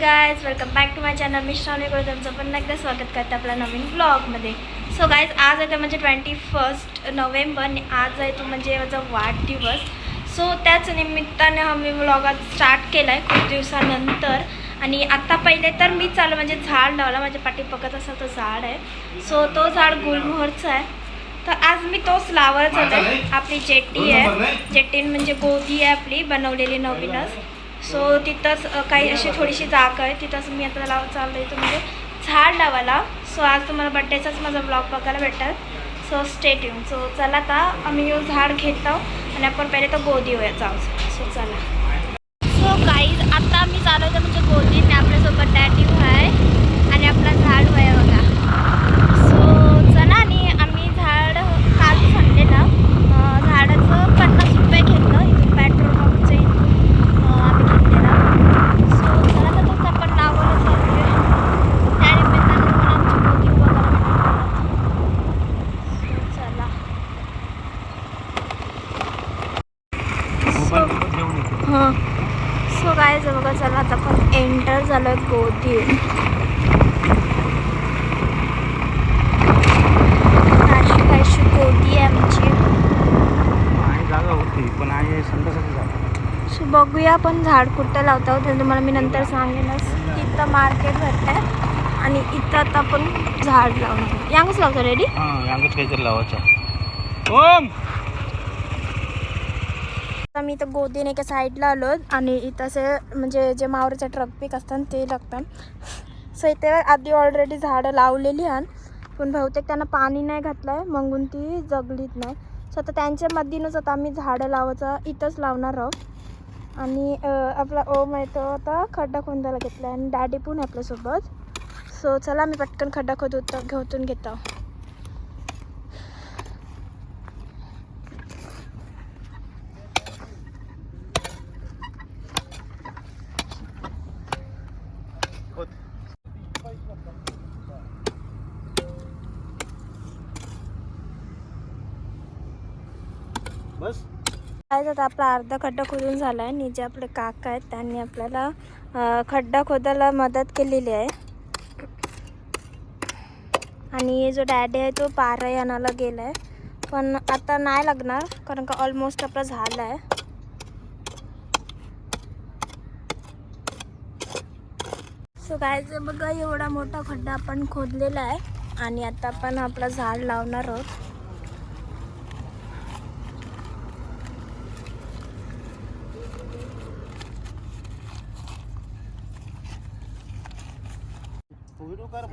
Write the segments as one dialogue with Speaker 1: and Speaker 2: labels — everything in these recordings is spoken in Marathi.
Speaker 1: Guys welcome back to my channel. मी श्रावणी करू तुमचं पण एकदा स्वागत करते आपल्या नवीन ब्लॉगमध्ये. सो गाइज आज आहे ते म्हणजे 21 नोव्हेंबर आणि आज आहे तो म्हणजे माझा वाढदिवस. सो त्याच निमित्ताने आम्ही ब्लॉग आज स्टार्ट केला आहे खूप दिवसानंतर. आणि आत्ता पहिले तर मी चालू म्हणजे झाड लावला, माझ्या पाठी बघत असा तो झाड आहे. सो तो झाड गुलमोहरचा आहे. तर आज मी तोच लावत होते. आपली जेट्टी आहे, जेट्टीन म्हणजे गोदी आहे आपली बनवलेली नवीनच. सो तिथंच काही अशी थोडीशी जागा आहे, तिथंच मी आता चाललो आहे म्हणजे झाड लावायला. सो आज तुम्हाला बड्डेचाच माझा ब्लॉग बघायला भेटेल. So stay tune. सो चला आता आम्ही झाड घेत आहोत आणि आपण पहिले तर गोदी जाऊ. सो चला. सो गाईज आता आम्ही चालवतो म्हणजे गोदीने आपल्यासोबत डॅडी आहे आणि आपला झाड आहे बघा. सो चला. आणि आम्ही झाड काल संडेला झाडाचं 50 रुपये घेतलं इथून पेट्रोल पंपचं इथून आम्ही घेतलेला. सो चला तर तोच आपण लावायला चालू आहे. त्या निमित्तानं पण आमची गोदी बघायला भेटतात. सो चला. हां सो काय बघा, चला आता आपण एंटर झालो आहे गोदी. अशी गोदी आहे आमची.
Speaker 2: जागा होती पण आहे संडासाची जागा.
Speaker 1: सो बघूया आपण झाड कुठं लावतो ते तुम्हाला मी नंतर सांगेनच. तिथं मार्केट भरतं आहे आणि इथं आता आपण झाड लावणार. यांगच लावतो रेडी.
Speaker 2: हां यांगच काहीतरी लावायचं. ओम
Speaker 1: मी इथं गोदीने एका साईडला आलो आणि इथं असे म्हणजे जे मावरचे ट्रक पीक असतात ते लागतात. सो इथे आधी ऑलरेडी झाडं लावलेली आहेत पण बहुतेक त्यांना पाणी नाही घातलं आहे म्हणून ती जगलीत नाही. सो आता त्यांच्या मधीनच आता आम्ही झाडं लावायचं इथंच लावणार आहोत. आणि आपला ओम आहे तो आता खड्डा खोदायला घेतला आहे आणि डॅडी पण आहे आपल्यासोबत. सो चला मी पटकन खड्डा घेऊन घेतो.
Speaker 2: बस
Speaker 1: काय आता आपला अर्धा खड्डा खोदून झाला आहे आणि जे आपले काका आहेत त्यांनी आपल्याला खड्डा खोदायला मदत केलेली आहे. आणि जो डॅडी आहे तो पारा आणायला गेला आहे पण आता नाही लागणार कारण का ऑलमोस्ट आपला झाला आहे. सो काय बघा, एवढा मोठा खड्डा आपण खोदलेला आहे आणि आता आपण आपला झाड लावणार आहोत.
Speaker 2: व्हिडिओ कर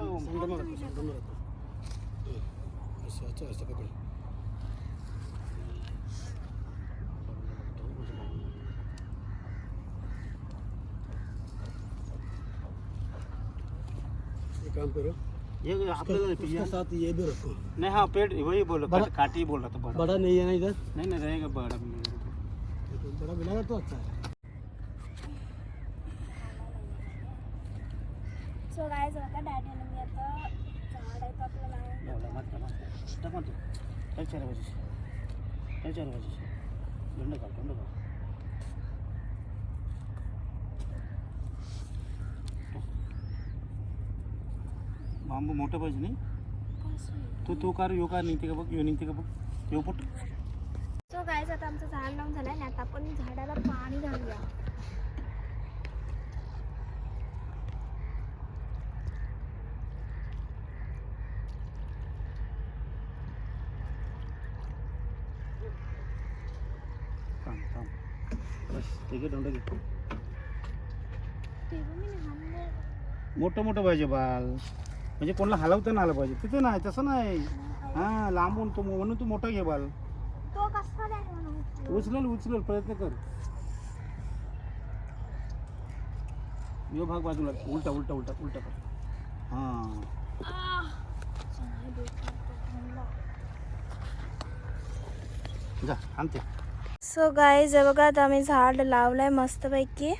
Speaker 3: काम करो
Speaker 2: ये आपके
Speaker 3: साथ ये भी रखो.
Speaker 2: नहीं. हाँ पेड़ वही बोलो, काटी ही बोल रहा था.
Speaker 3: बड़ा नहीं है ना इधर.
Speaker 2: नहीं रहेगा बड़ा.
Speaker 3: बड़ा मिला तो अच्छा है.
Speaker 1: सो गाइस बघा डॅडीने मी आता झाड आहे आपल्याला
Speaker 2: बांबू मोठं पाहिजे नाही. तू कार यो कार निघते का बघ, यो निघते का बघ, यो पुट.
Speaker 1: सो गाइस आता आमचं झाड लावून झालं आणि आता आपण झाडाला पाणी घालूया.
Speaker 2: बस ठीक आहे. दोंड घे. मोठं पाहिजे बाल, म्हणजे कोणाला हलवता नाही आलं पाहिजे. तिथे नाही तसं नाही. हां लांबून तो म्हणून तू मोठा घे बाल.
Speaker 1: तो कसा नाही
Speaker 2: उचल प्रयत्न कर. यो भाग बाजूला उलटा कर. हां जा आणते.
Speaker 1: सो गाईज बघा आता आम्ही झाड लावलंय मस्तपैकी.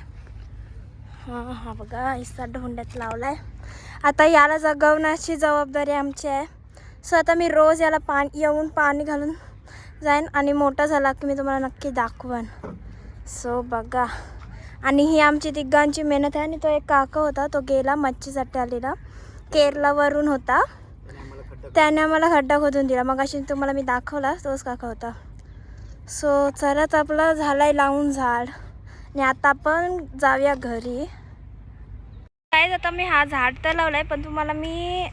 Speaker 1: हा बघा इसा ढोंड्यात लावलाय. आता याला जगवण्याची जबाबदारी आमची आहे. सो आता मी रोज याला येऊन पाणी घालून जाईन आणि मोठा झाला की मी तुम्हाला नक्की दाखवेन. सो बघा आणि ही आमची तिघांची मेहनत आहे. आणि तो एक काका होता, तो गेला मच्छीसाठी आलेला, केरलावरून होता. त्याने आम्हाला खड्डा खोदून दिला. मग अशी तुम्हाला मी दाखवला तोच काका होता. सो चलाच आपला झालाय लावून झाड. आणि आता आपण जाऊया घरी. काय आता मी हा झाड तर लावलाय, पण तुम्हाला मी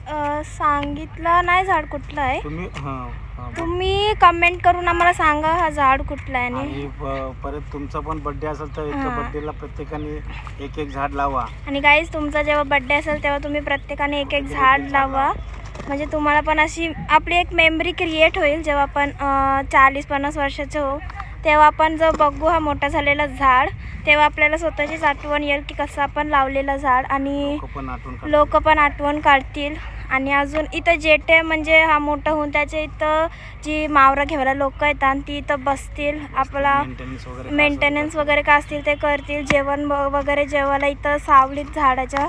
Speaker 1: सांगितलं नाही झाड कुठलं आहे. तुम्ही कमेंट करून आम्हाला सांगा हा झाड कुठला आहे.
Speaker 2: आणि परत तुमचा पण बर्थडे असेल तर एका बर्थडेला प्रत्येकाने एक एक झाड लावा.
Speaker 1: आणि गाईज तुमचा जेव्हा बर्थडे असेल तेव्हा तुम्ही प्रत्येकाने एक एक झाड लावा. म्हणजे तुम्हाला पण अशी आपली एक मेमरी क्रिएट होईल. जेव्हा आपण 40-50 वर्षाचे हो, तेव्हा आपण जर बघू हा मोठा झालेला झाड, तेव्हा आपल्याला स्वतःचीच आठवण येईल की कसं आपण लावलेलं झाड. आणि लोक पण आठवण काढतील. आणि अजून इथं जेटे म्हणजे हा मोठं होऊन त्याच्या इथं जी मावरा घ्यायला लोक येतात आणि ती इथं बसतील, आपला मेंटेनन्स वगैरे काय असतील ते करतील. जेवण वगैरे जेवायला इथं सावलीत झाडाच्या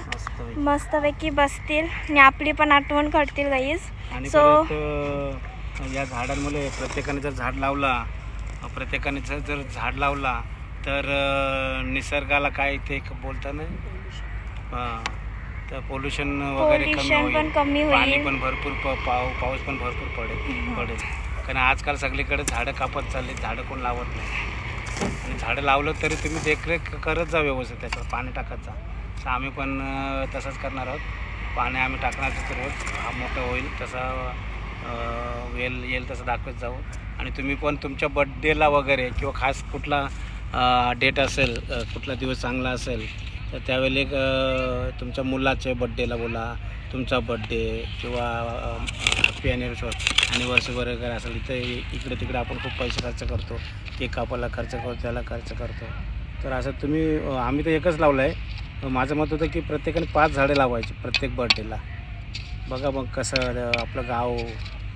Speaker 1: मस्तपैकी बसतील आणि आपली पण आठवण काढतील गाईज. सो
Speaker 2: या झाडांमुळे प्रत्येकाने जर झाड लावला तर निसर्गाला काय ते बोलता नाही, तर पोल्युशन वगैरे
Speaker 1: कमी होईल.
Speaker 2: पाणी पण भरपूर पाऊस पण भरपूर पडेल. कारण आजकाल सगळीकडे झाडं कापत चालली, झाडं कोण लावत नाही. आणि झाडं लावलं तरी तुम्ही देखरेख करत जा व्यवस्थित, त्याच्यावर पाणी टाकत जा. तर आम्ही पण तसंच करणार आहोत. पाणी आम्ही टाकणार तर रोज हा मोठं होईल तसा येईल तसं दाखवत जाऊ. आणि तुम्ही पण तुमच्या बड्डेला वगैरे किंवा खास कुठला डेट असेल, कुठला दिवस चांगला असेल तर त्यावेळी एक तुमच्या मुलाच्या बड्डेला बोला, तुमचा बड्डे किंवा हॅपी ॲनिव्हर्सरी वगैरे असेल. इकडे तिकडे आपण खूप पैसे खर्च करतो, केक कापायला खर्च करतो, त्याला खर्च करतो. तर असं तुम्ही आम्ही तर एकच लावलं आहे. माझं मत होतं की प्रत्येकाने 5 झाडे लावायची प्रत्येक बड्डेला. बघा मग कसं आपलं गाव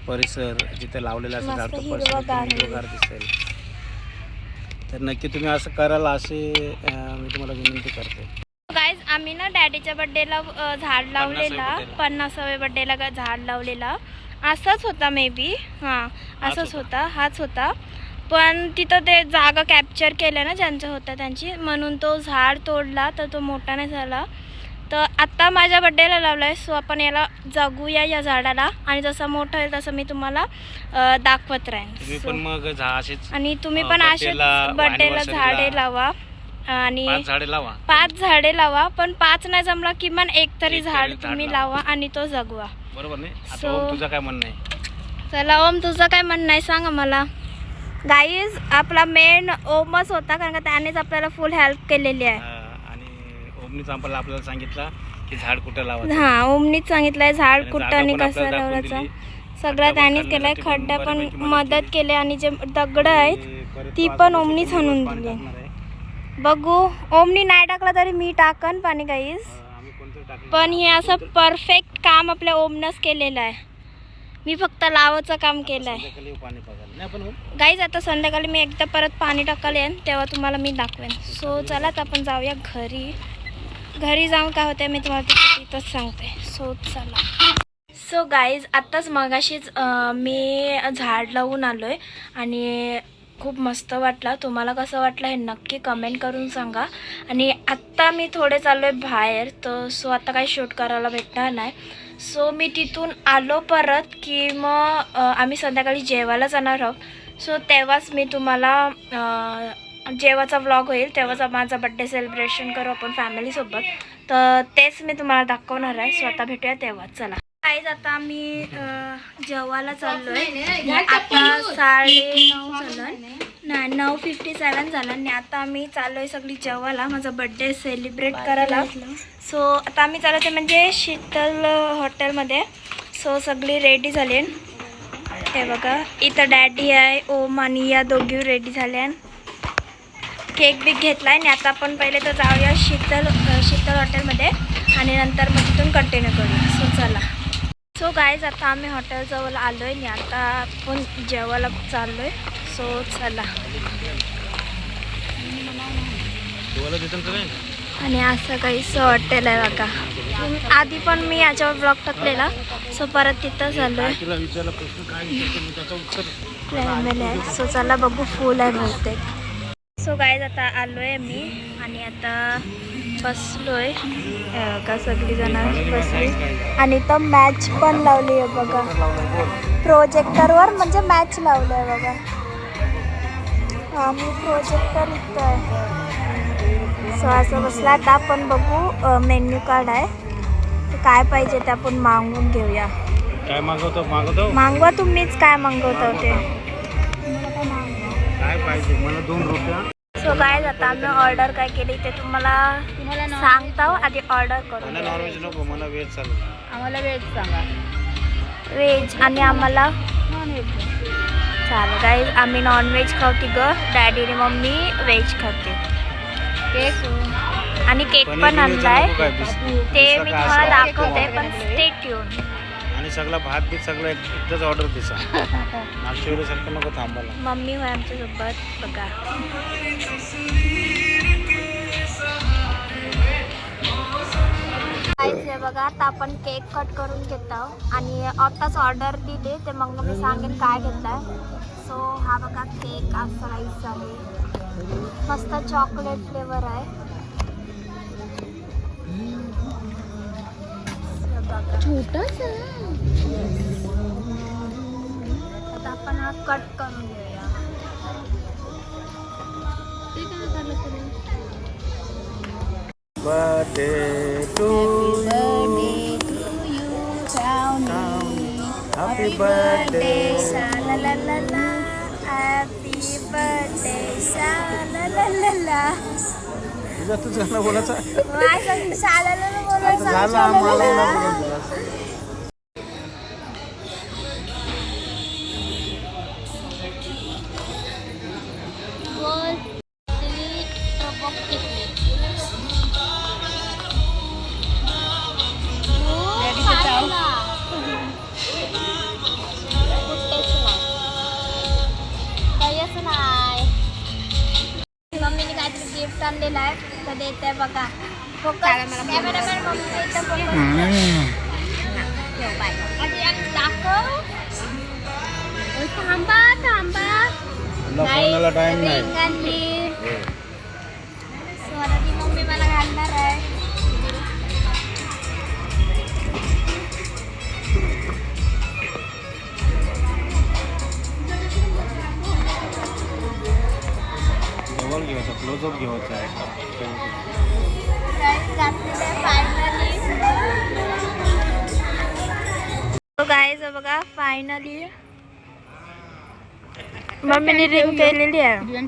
Speaker 2: परिसर जिथे लावलेलं असं झाड हिरवगार दिसेल. तर नक्की तुम्ही असं कराल असे मी तुम्हाला विनंती करते.
Speaker 1: गाईज आम्ही ना डॅडीच्या बड्डेला झाड लावलेला, 50व्या बड्डेला झाड लावलेला. असाच होता मे बी, हां असाच होता, हाच होता. पण तिथं ते जागा कॅप्चर केल्या ना ज्यांच्या होत्या त्यांची, म्हणून तो झाड तोडला तर तो मोठा नाही झाला. तर आत्ता माझ्या बड्डेला लावला आहे. सो आपण याला जगूया या झाडाला, आणि जसं मोठं होईल तसं मी तुम्हाला दाखवत राहीन. आणि तुम्ही पण असेच बड्डेला झाडे लावा. आणि 5 झाडे लावा, पण 5 नाही जमला किमान एक तरी झाड तुम्ही लावा आणि तो जगवा.
Speaker 2: बरोबर नाही? आता तुझं काय म्हणणं आहे?
Speaker 1: चला ओम, तुझं काय म्हणणं आहे सांगा मला. गाईज आपला मेन ओमच होता, कारण का त्यानेच आपल्याला फुल हेल्प केलेली आहे.
Speaker 2: आणि ओमनीच आपल्याला सांगितलं की झाड कुठं लावायचं.
Speaker 1: हां, ओमनीच सांगितलंय झाड कुठं आणि कसं लावायचं, सगळं त्यानेच केलंय. खड्डा पण मदत केली, आणि जे दगड आहेत ती पण ओमनीच आणून दिली. बघू, ओमनी नाही टाकला तरी मी टाकन पाणी गाईज. पण हे असं परफेक्ट काम आपल्या ओमनंच केलेलं आहे. मी फक्त लावायचं काम केलं आहे गाईज. आता संध्याकाळी मी एकदा परत पाणी टाकायला येईन, तेव्हा तुम्हाला मी दाखवेन. सो चला तर आपण जाऊया घरी जाऊन काय होतं मी तुम्हाला तिथंच सांगते. सो चला. सो गाईज आत्ताच मगाशीच मी झाड लावून आलो आहे आणि खूप मस्त वाटला. तुम्हाला कसं वाटलं हे नक्की कमेंट करून सांगा. आणि आत्ता मी थोडे चाललो आहे बाहेर, तर सो आता काही शूट करायला भेटणार नाही. सो मी तिथून आलो परत की मग आम्ही संध्याकाळी जेवायला जाणार आहोत. सो तेव्हाच मी तुम्हाला जेवायचा व्लॉग होईल, तेव्हाच माझा बड्डे सेलिब्रेशन करू आपण फॅमिलीसोबत. तर तेच मी तुम्हाला दाखवणार आहे. सो आता भेटूया तेव्हा. चला गाईज, आता आम्ही जेवायला चाललो आहे. आता 9:30 झालं, नाही 9:57 झालं. आणि आता आम्ही चाललो आहे सगळी जेवायला, माझा बड्डे सेलिब्रेट करायला. सो आता आम्ही चाललो आहे म्हणजे शीतल हॉटेलमध्ये. सो सगळी रेडी झाली. हे बघा इथं डॅडी आहे, ओम आणि या दोघी रेडी झाल्या. केक बी घेतला आहे. आणि आता आपण पहिले तर जाऊया शीतल हॉटेलमध्ये, आणि नंतर मग तिथून कंटिन्यू करूया. सो चला. सो गाईज आता आम्ही हॉटेलजवळ आलो आहे आणि आता आपण जेवायला चाललो आहे. सो चला. आणि असं काहीसं हॉटेल आहे बघा. आधी पण मी याच्यावर ब्लॉग टाकलेला. सो परत तिथं चाललो आहे. सो चला बघू, फुल आहे बहुतेक. सो गाईज आता आलो आहे मी आणि आता बसलोय का सगळीजण बसली आणि तर मॅच पण लावली आहे बघा प्रोजेक्टरवर म्हणजे मॅच लावलं आहे बघा. आम्ही प्रोजेक्टर इथं आहे. सो असं बसला आता आपण बघू मेन्यू कार्ड आहे तर काय पाहिजे ते आपण मागवून घेऊया.
Speaker 2: काय मागवतो
Speaker 1: मागवा तुम्हीच काय मागवतो ते
Speaker 2: काय पाहिजे मला 2 रुपया.
Speaker 1: सो काय आता आम्ही ऑर्डर काय केली ते तुम्हाला सांगता आधी ऑर्डर करू.
Speaker 2: मला नॉनव्हेज नको मला व्हेज चालेल.
Speaker 4: आम्हाला वेज सांगा.
Speaker 1: व्हेज आणि आम्हाला चालेल काय आम्ही नॉनव्हेज खावती ग डॅडी आणि मम्मी व्हेज खाते.
Speaker 4: केक
Speaker 1: आणि केक पण आणलाय ते मी तुम्हाला दाखवते पण स्टे ट्यून.
Speaker 2: आणि सगळा भात बीत सगळं एकदाच ऑर्डर दिसा मागच्या वेळेसारखं नको थांबायला.
Speaker 1: मम्मी होय आमच्यासोबत बघा. हे बघा आता आपण केक कट करून घेत आहोत आणि आताच ऑर्डर दिली ते मग मी सांगेन काय घेतलाय. सो हा बघा केक असा राईस आहे मस्त चॉकलेट फ्लेवर आहे.
Speaker 4: छोटासा
Speaker 1: आता आपण हा कट करून घेऊया.
Speaker 4: ते काय झालं तरी
Speaker 2: बर्थडे टू हॅपी बर्थडे
Speaker 1: शालालाला हॅपी बर्थडे शालालाला.
Speaker 2: तुझं गाणं बोलायचं
Speaker 1: शालालाला बोलायचं
Speaker 2: झालं आम्हाला
Speaker 1: मम्मीने काहीतरी गिफ्ट आणलेलं आहे तर देत आहे बघा. कॅमेरामॅन मम्मीने इथं दाखव. थांबा
Speaker 2: फोनला टाइम नाही.
Speaker 1: आणली स्वरा ती मम्मी मला घालणार आहे.
Speaker 2: जवळ घ्यायचं क्लोजअप घ्यायचं आहे.
Speaker 1: गाईज बघा फायनली मम्मीने रिंग केलेली आहे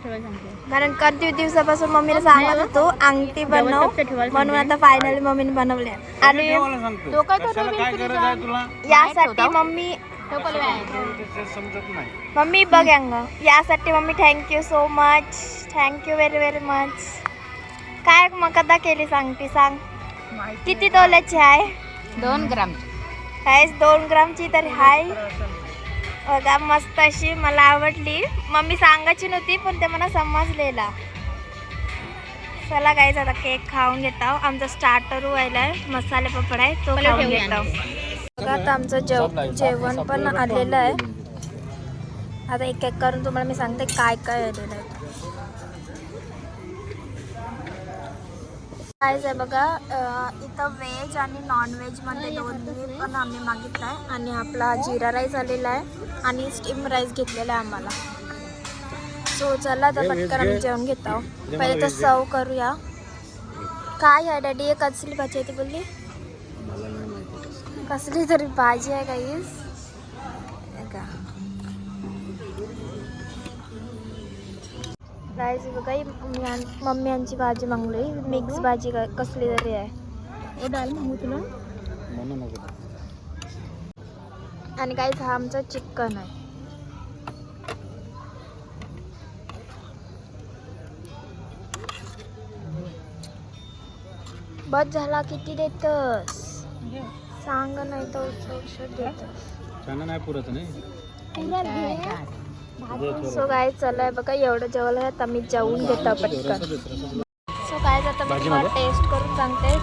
Speaker 1: कारण किती दिवसापासून मम्मीने सांगत होतो अंगठी बनव म्हणून आता फायनली मम्मीने बनवली आहे. आणि यासाठी मम्मी
Speaker 2: समजत नाही.
Speaker 1: मम्मी बघ अंग यासाठी mummy thank you so much. Thank you very very much. काय मग कदा केली सांगते सांग किती तोल्याची आहे.
Speaker 4: 2 ग्राम
Speaker 1: काहीच 2 ग्रामची तरी हाय बघा मस्त अशी मला आवडली. मम्मी सांगायची नव्हती पण ते मला समजलेला. चला काहीच आता केक खाऊन घेत आहोत. आमचा स्टार्टर व्हायला आहे मसाले पापड आहे तो खाऊन घेत आहोत. बघा आता आमचं जेवण पण आलेलं आहे. आता एक एक करून तुम्हाला मी सांगते काय काय आलेलं आहे. कायच आहे बघा इथं व्हेज आणि नॉनव्हेज मध्ये दोन्ही पण आम्ही मागितलं आहे. आणि आपला जिरा राईस आलेला आहे आणि स्टीम राईस घेतलेला आहे आम्हाला. सो चला आता पटकन आम्ही जेवण घेत आहोत. पहिले तर सर्व करूया. काय आहे डॅडी हे कसली भाजी आहे ती बोलली कसली तरी भाजी आहे काहीच का गाईज बघा मम्मी यांची भाजी मागली मिक्स भाजी कसली तरी आहे.
Speaker 4: डाल मागू तुला
Speaker 1: आणि गाईज हा आमचा चिकन आहे. बस झाला किती देतस सांग नाही तर औषध देतस
Speaker 2: नाही पुरत नाही.
Speaker 1: सो काय चलाय बघा एवढं जेवलं आहे तर मी जेवून घेतो पटकन. सो काय आता मी तुम्हाला टेस्ट करून सांगते.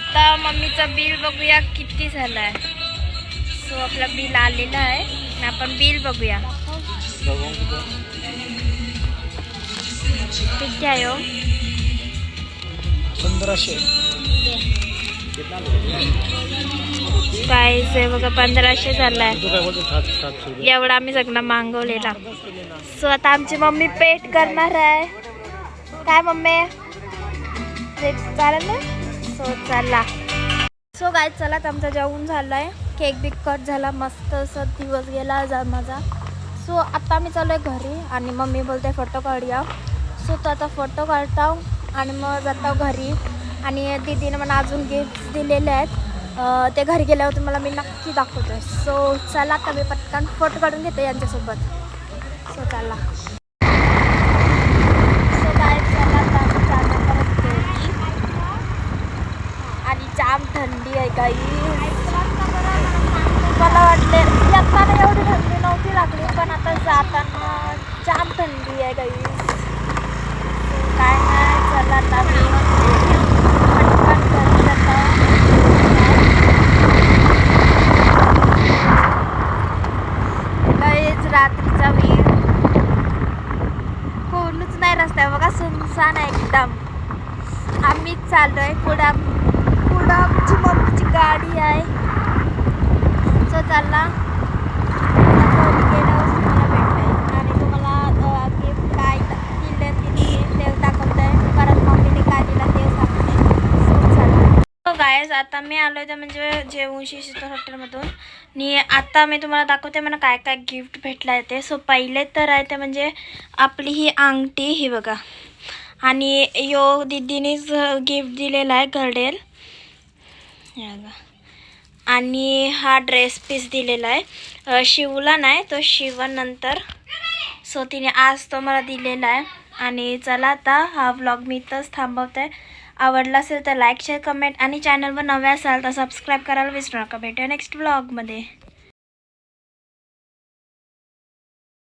Speaker 1: आता मम्मीचं बिल बघूया किती झालं आहे. सो आपलं बिल आलेलं आहे आणि आपण बिल बघूया किती आहे हो.
Speaker 3: 1500.
Speaker 1: काहीच आहे बघा 1500 झालाय.
Speaker 3: तू काय बोलतो 700.
Speaker 1: एवढा आम्ही सगळं मागवलेला. सो आता आमची मम्मी पेट करणार आहे. काय मम्मी ते चालेल ना. सो चला. सो काय चला आमचं जेवण झालं आहे. केक बिक कट झाला. मस्त असं दिवस गेला जा माझा. सो आता मी चालू आहे घरी आणि मम्मी बोलते फोटो काढूया. सो तो आता फोटो काढतो आणि मग जातो घरी. आणि दीदीने मला अजून गिफ्ट दिलेले आहेत. ते घरी गेल्यावर तुम्हाला मी नक्की दाखवतो. सो चला आता मी पटकन फोटो काढून घेते यांच्यासोबत. सो चला. सो काय चला आता आम्ही जाणार परत घरी. आणि जाम थंडी आहे काही. मला वाटले येताना एवढी थंडी नव्हती लागली पण आता जाताना जाम थंडी आहे काही. काय नाही चला आता मी पटकन घरी जातो. काहीच रात्रीचा वेळ कोणच नाही रस्ता बघा सुनसान आहे एकदम. आम्हीच चाललो आहे. पुढं आमची मम्मीची गाडी आहे. सो चालला गेल्यावर तुम्हाला भेटतंय आणि तुम्हाला गिफ्ट काय दिलं तिने ते दाखवत आहे. परत मम्मीने काय दिलं ते सांगते. सो चालला. सो गायज आता मी आलो आहे म्हणजे जेवूनशी शीतल हॉटेलमधून. आणि आता मी तुम्हाला दाखवते मला काय काय गिफ्ट भेटलं आहे ते. सो पहिले तर आहे ते म्हणजे आपली ही अंगठी ही बघा. आणि यो दीदीनेच गिफ्ट दिलेला आहे घडेल. आणि हा ड्रेस पीस दिलेला आहे. शिवला नाही तो शिवण नंतर. सो तिने आज तो मला दिलेला आहे. आणि चला आता हा व्लॉग मी इथंच थांबवते. आवडला असेल तर लाईक शेअर कमेंट आणि चॅनलवर नवे असाल तर सबस्क्राईब करायला विसरू नका. भेटूया नेक्स्ट व्लॉगमध्ये.